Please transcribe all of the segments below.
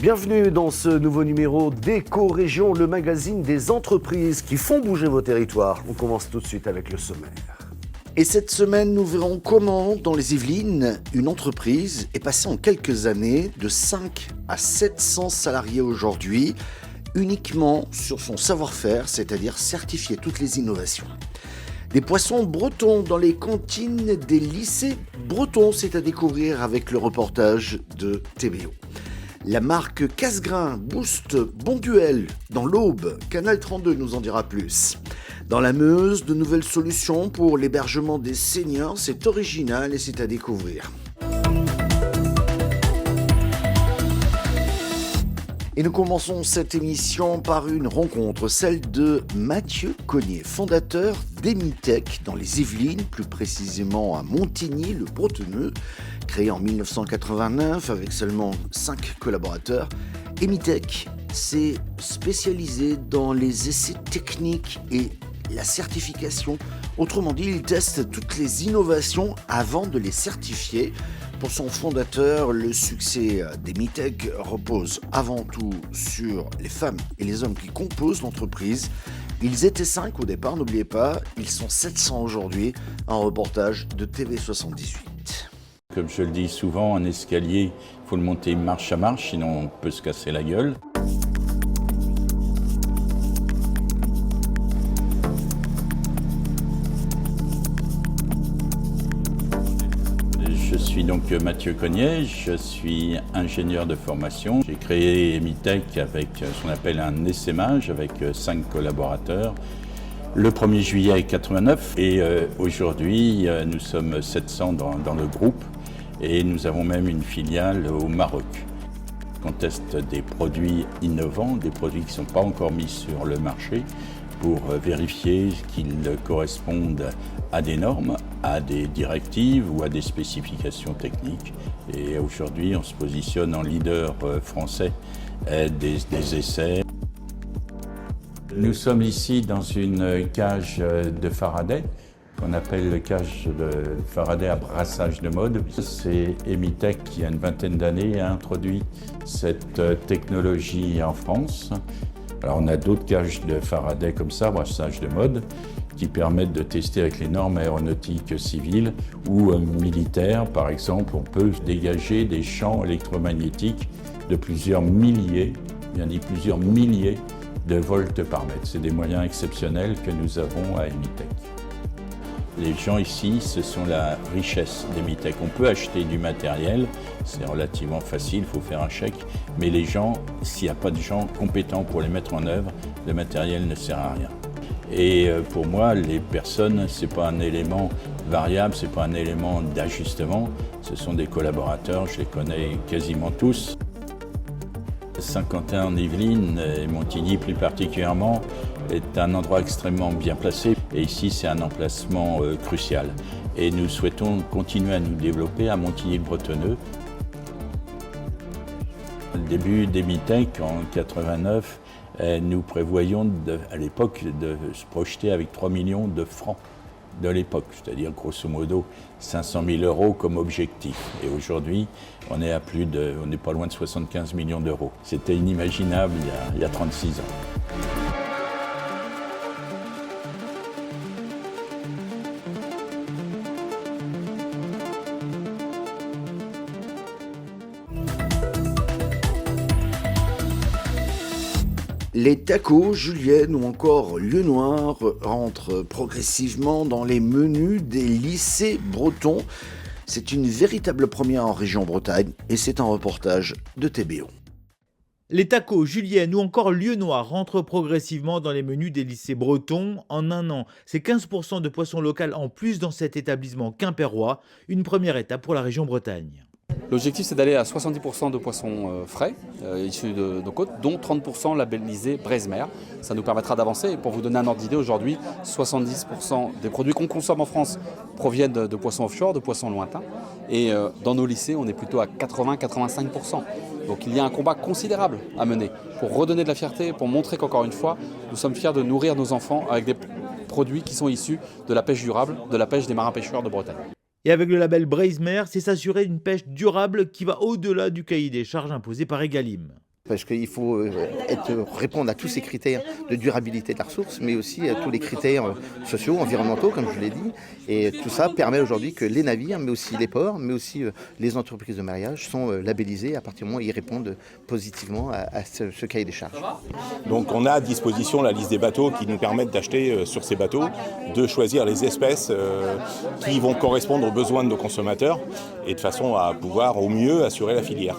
Bienvenue dans ce nouveau numéro d'Éco-Région, le magazine des entreprises qui font bouger vos territoires. On commence tout de suite avec le sommaire. Et cette semaine, nous verrons comment, dans les Yvelines, une entreprise est passée en quelques années de 5 à 700 salariés aujourd'hui, uniquement sur son savoir-faire, c'est-à-dire certifier toutes les innovations. Des poissons bretons dans les cantines des lycées bretons, c'est à découvrir avec le reportage de TBO. La marque Cassegrain booste Bonduel dans l'Aube. Canal 32 nous en dira plus. Dans la Meuse, de nouvelles solutions pour l'hébergement des seniors. C'est original et c'est à découvrir. Et nous commençons cette émission par une rencontre, celle de Mathieu Cognier, fondateur d'Emitech dans les Yvelines, plus précisément à Montigny, le Bretonneux, créé en 1989 avec seulement 5 collaborateurs. Emitech s'est spécialisé dans les essais techniques et la certification. Autrement dit, il teste toutes les innovations avant de les certifier. Pour son fondateur, le succès d'Emitech repose avant tout sur les femmes et les hommes qui composent l'entreprise. Ils étaient 5 au départ, n'oubliez pas, ils sont 700 aujourd'hui. Un reportage de TV78. Comme je le dis souvent, un escalier, il faut le monter marche à marche, sinon on peut se casser la gueule. Je suis donc Mathieu Cognier, je suis ingénieur de formation. J'ai créé Emitech avec ce qu'on appelle un essaimage avec 5 collaborateurs le 1er juillet 1989 et aujourd'hui nous sommes 700 dans le groupe et nous avons même une filiale au Maroc. On teste des produits innovants, des produits qui ne sont pas encore mis sur le marché pour vérifier qu'ils correspondent à des normes, à des directives ou à des spécifications techniques. Et aujourd'hui, on se positionne en leader français des essais. Nous sommes ici dans une cage de Faraday, qu'on appelle cage de Faraday à brassage de mode. C'est Emitech qui, il y a une vingtaine d'années, a introduit cette technologie en France. Alors on a d'autres cages de Faraday comme ça, brassage de mode, qui permettent de tester avec les normes aéronautiques civiles ou militaires. Par exemple, on peut dégager des champs électromagnétiques de plusieurs milliers, bien dit plusieurs milliers de volts par mètre. C'est des moyens exceptionnels que nous avons à Emitech. Les gens ici, ce sont la richesse d'Emitech. On peut acheter du matériel, c'est relativement facile, il faut faire un chèque, mais les gens, s'il n'y a pas de gens compétents pour les mettre en œuvre, le matériel ne sert à rien. Et pour moi, les personnes, ce n'est pas un élément variable, ce n'est pas un élément d'ajustement, ce sont des collaborateurs, je les connais quasiment tous. Saint-Quentin en Yvelines et Montigny plus particulièrement est un endroit extrêmement bien placé et ici c'est un emplacement crucial. Et nous souhaitons continuer à nous développer à Montigny-le-Bretonneux. Au début d'Emitech en 1989, nous prévoyons à l'époque de se projeter avec 3 millions de francs de l'époque, c'est-à-dire grosso modo 500 000 euros comme objectif. Et aujourd'hui, on n'est pas loin de 75 millions d'euros. C'était inimaginable il y a 36 ans. Les tacos, juliennes ou encore lieu noir rentrent progressivement dans les menus des lycées bretons. C'est une véritable première en région Bretagne et c'est un reportage de TBO. Les tacos, juliennes ou encore lieu noir rentrent progressivement dans les menus des lycées bretons. En un an, c'est 15% de poissons local en plus dans cet établissement quimpérois. Une première étape pour la région Bretagne. L'objectif, c'est d'aller à 70% de poissons frais issus de nos côtes, dont 30% labellisés Breizhmer. Ça nous permettra d'avancer. Et pour vous donner un ordre d'idée, aujourd'hui, 70% des produits qu'on consomme en France proviennent de poissons offshore, de poissons lointains. Et dans nos lycées, on est plutôt à 80-85%. Donc il y a un combat considérable à mener pour redonner de la fierté, pour montrer qu'encore une fois, nous sommes fiers de nourrir nos enfants avec des produits qui sont issus de la pêche durable, de la pêche des marins-pêcheurs de Bretagne. Et avec le label Breizhmer, c'est s'assurer une pêche durable qui va au-delà du cahier des charges imposé par Egalim. parce qu'il faut répondre à tous ces critères de durabilité de la ressource, mais aussi à tous les critères sociaux, environnementaux, comme je l'ai dit. Et tout ça permet aujourd'hui que les navires, mais aussi les ports, mais aussi les entreprises de mareyage sont labellisés à partir du moment où ils répondent positivement à ce cahier des charges. Donc on a à disposition la liste des bateaux qui nous permettent d'acheter sur ces bateaux, de choisir les espèces qui vont correspondre aux besoins de nos consommateurs et de façon à pouvoir au mieux assurer la filière.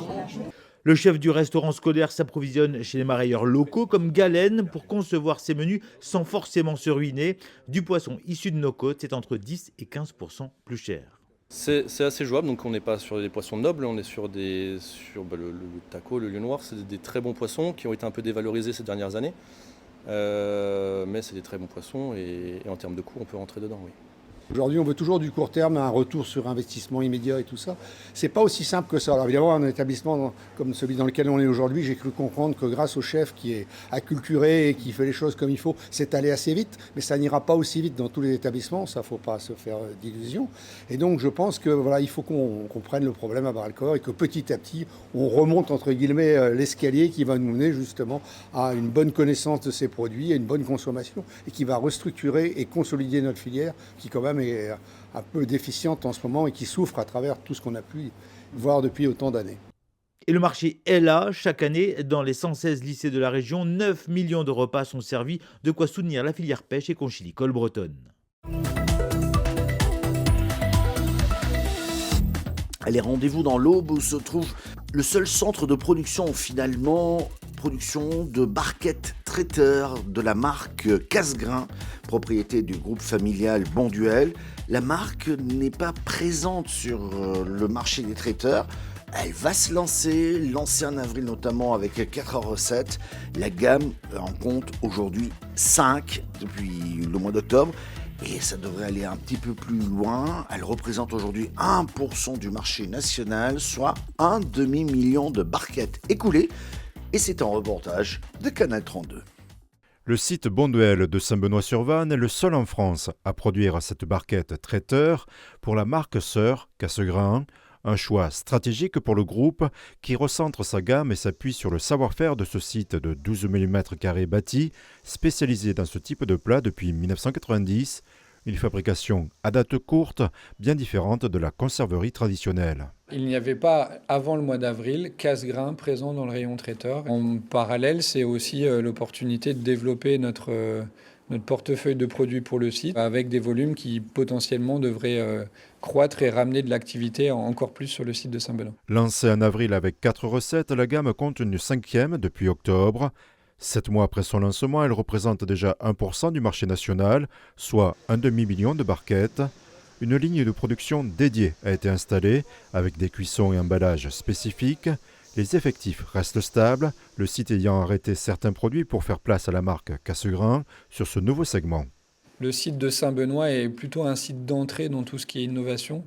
Le chef du restaurant scolaire s'approvisionne chez les mareyeurs locaux comme Galen pour concevoir ses menus sans forcément se ruiner. Du poisson issu de nos côtes, c'est entre 10 et 15% plus cher. C'est assez jouable, donc on n'est pas sur des poissons nobles, on est sur le taco, le lieu noir, c'est des très bons poissons qui ont été un peu dévalorisés ces dernières années. Mais c'est des très bons poissons et en termes de coût, on peut rentrer dedans, oui. Aujourd'hui, on veut toujours du court terme, un retour sur investissement immédiat et tout ça. C'est pas aussi simple que ça. Alors évidemment, un établissement comme celui dans lequel on est aujourd'hui, j'ai cru comprendre que grâce au chef qui est acculturé et qui fait les choses comme il faut, c'est allé assez vite. Mais ça n'ira pas aussi vite dans tous les établissements. Ça, faut pas se faire d'illusions. Et donc, je pense que voilà, il faut qu'on prenne le problème à bras-le-corps et que petit à petit, on remonte entre guillemets l'escalier qui va nous mener justement à une bonne connaissance de ces produits, à une bonne consommation et qui va restructurer et consolider notre filière qui quand même est un peu déficiente en ce moment et qui souffre à travers tout ce qu'on a pu voir depuis autant d'années. Et le marché est là. Chaque année, dans les 116 lycées de la région, 9 millions de repas sont servis, de quoi soutenir la filière pêche et conchylicole bretonne. Allez, rendez-vous dans l'Aube où se trouve le seul centre de production finalement, production de barquettes traiteurs de la marque Cassegrain, propriété du groupe familial Bonduel. La marque n'est pas présente sur le marché des traiteurs. Elle va se lancer en avril notamment avec 4 recettes. La gamme en compte aujourd'hui 5 depuis le mois d'octobre. Et ça devrait aller un petit peu plus loin. Elle représente aujourd'hui 1% du marché national, soit un demi-million de barquettes écoulées. Et c'est un reportage de Canal 32. Le site Bonduel de Saint-Benoît-sur-Vanne est le seul en France à produire cette barquette traiteur pour la marque sœur Cassegrain. Un choix stratégique pour le groupe qui recentre sa gamme et s'appuie sur le savoir-faire de ce site de 12 mm² bâti, spécialisé dans ce type de plat depuis 1990. Une fabrication à date courte, bien différente de la conserverie traditionnelle. Il n'y avait pas, avant le mois d'avril, Cassegrain présent dans le rayon traiteur. En parallèle, c'est aussi l'opportunité de développer notre portefeuille de produits pour le site, avec des volumes qui potentiellement devraient croître et ramener de l'activité encore plus sur le site de Saint-Benoît. Lancée en avril avec 4 recettes, la gamme compte une 5e depuis octobre. 7 mois après son lancement, elle représente déjà 1% du marché national, soit un demi-million de barquettes. Une ligne de production dédiée a été installée, avec des cuissons et emballages spécifiques. Les effectifs restent stables, le site ayant arrêté certains produits pour faire place à la marque Cassegrain sur ce nouveau segment. Le site de Saint-Benoît est plutôt un site d'entrée dans tout ce qui est innovation,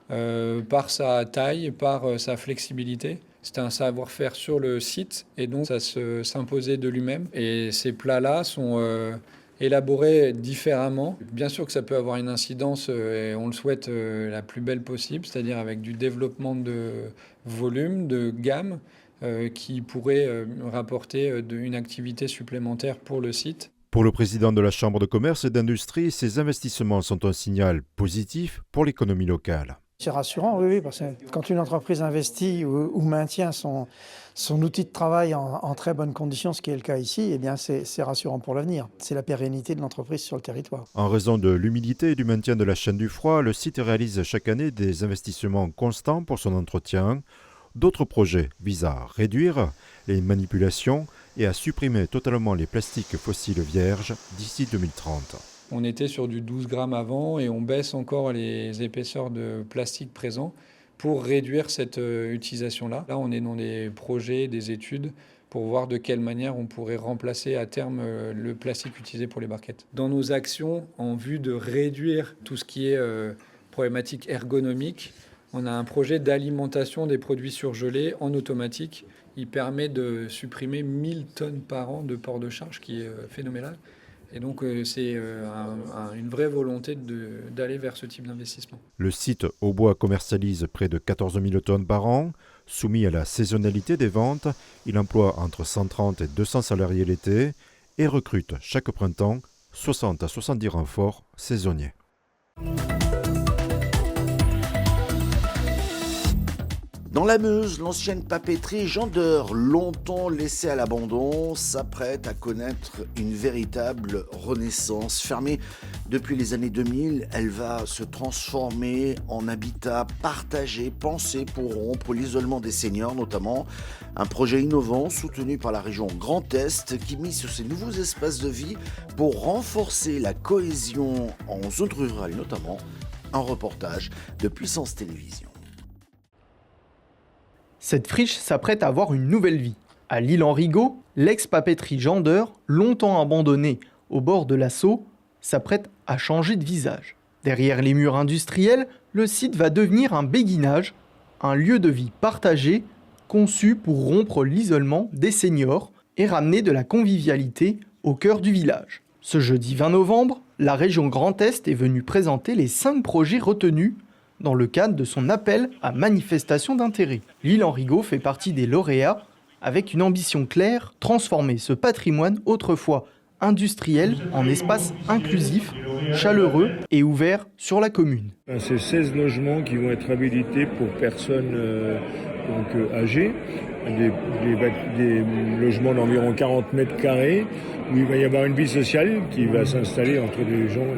par sa taille, par sa flexibilité. C'est un savoir-faire sur le site et donc ça s'imposait de lui-même. Et ces plats-là sont élaborés différemment. Bien sûr que ça peut avoir une incidence, et on le souhaite la plus belle possible, c'est-à-dire avec du développement de volume, de gamme, qui pourrait rapporter une activité supplémentaire pour le site. Pour le président de la Chambre de commerce et d'industrie, ces investissements sont un signal positif pour l'économie locale. C'est rassurant, oui, parce que quand une entreprise investit ou maintient son outil de travail en très bonnes conditions, ce qui est le cas ici, eh bien c'est rassurant pour l'avenir. C'est la pérennité de l'entreprise sur le territoire. En raison de l'humidité et du maintien de la chaîne du froid, le site réalise chaque année des investissements constants pour son entretien. D'autres projets visent à réduire les manipulations et à supprimer totalement les plastiques fossiles vierges d'ici 2030. On était sur du 12 grammes avant et on baisse encore les épaisseurs de plastique présents pour réduire cette utilisation-là. Là, on est dans des projets, des études pour voir de quelle manière on pourrait remplacer à terme le plastique utilisé pour les barquettes. Dans nos actions, en vue de réduire tout ce qui est problématique ergonomique, on a un projet d'alimentation des produits surgelés en automatique. Il permet de supprimer 1000 tonnes par an de port de charge, qui est phénoménal. Et donc, c'est une vraie volonté d'aller vers ce type d'investissement. Le site Aubois commercialise près de 14 000 tonnes par an. Soumis à la saisonnalité des ventes, il emploie entre 130 et 200 salariés l'été et recrute chaque printemps 60 à 70 renforts saisonniers. Dans la Meuse, l'ancienne papeterie Jean d'Heure, longtemps laissée à l'abandon, s'apprête à connaître une véritable renaissance. Fermée depuis les années 2000, elle va se transformer en habitat partagé, pensé pour rompre l'isolement des seniors notamment. Un projet innovant soutenu par la région Grand Est qui mise sur ces nouveaux espaces de vie pour renforcer la cohésion en zone rurale notamment. Un reportage de Puissance Télévisions. Cette friche s'apprête à avoir une nouvelle vie. À l'Île-en-Rigaud, l'ex-papeterie Jean d'Heure, longtemps abandonnée au bord de la Sceau, s'apprête à changer de visage. Derrière les murs industriels, le site va devenir un béguinage, un lieu de vie partagé, conçu pour rompre l'isolement des seniors et ramener de la convivialité au cœur du village. Ce jeudi 20 novembre, la région Grand Est est venue présenter les 5 projets retenus dans le cadre de son appel à manifestation d'intérêt. L'Île-en-Rigaud fait partie des lauréats avec une ambition claire, transformer ce patrimoine autrefois industriel en espace inclusif, chaleureux et ouvert sur la commune. C'est 16 logements qui vont être habilités pour personnes âgées, des logements d'environ 40 mètres carrés, où il va y avoir une vie sociale qui va s'installer entre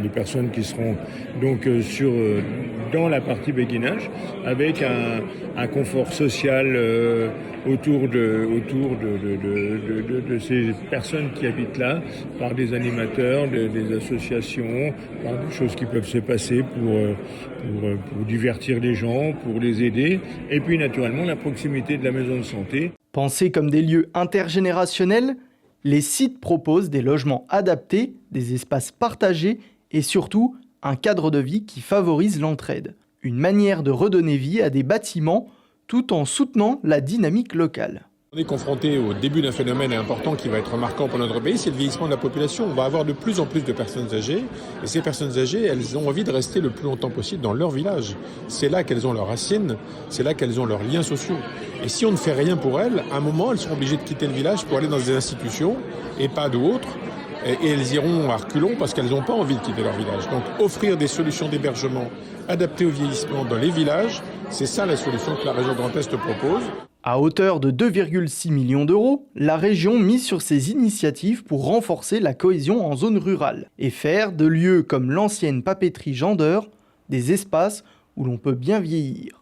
les personnes qui seront donc dans la partie béguinage, avec un confort social autour de ces personnes qui habitent là, par des animateurs, des associations, par des choses qui peuvent se passer pour divertir les gens, pour les aider, et puis naturellement la proximité de la maison de santé. Pensés comme des lieux intergénérationnels, les sites proposent des logements adaptés, des espaces partagés et surtout un cadre de vie qui favorise l'entraide. Une manière de redonner vie à des bâtiments tout en soutenant la dynamique locale. On est confronté au début d'un phénomène important qui va être marquant pour notre pays, c'est le vieillissement de la population. On va avoir de plus en plus de personnes âgées et ces personnes âgées, elles ont envie de rester le plus longtemps possible dans leur village. C'est là qu'elles ont leurs racines, c'est là qu'elles ont leurs liens sociaux. Et si on ne fait rien pour elles, à un moment, elles seront obligées de quitter le village pour aller dans des institutions, EHPAD ou autres, et elles iront à reculons parce qu'elles n'ont pas envie de quitter leur village. Donc offrir des solutions d'hébergement adaptées au vieillissement dans les villages, c'est ça la solution que la région Grand Est propose. À hauteur de 2,6 millions d'euros, la région mise sur ces initiatives pour renforcer la cohésion en zone rurale et faire de lieux comme l'ancienne papeterie Jean d'Heure des espaces où l'on peut bien vieillir.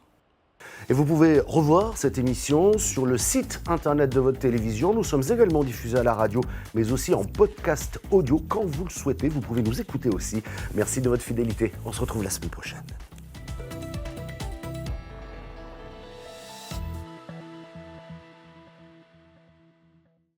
Et vous pouvez revoir cette émission sur le site internet de votre télévision. Nous sommes également diffusés à la radio, mais aussi en podcast audio. Quand vous le souhaitez, vous pouvez nous écouter aussi. Merci de votre fidélité. On se retrouve la semaine prochaine.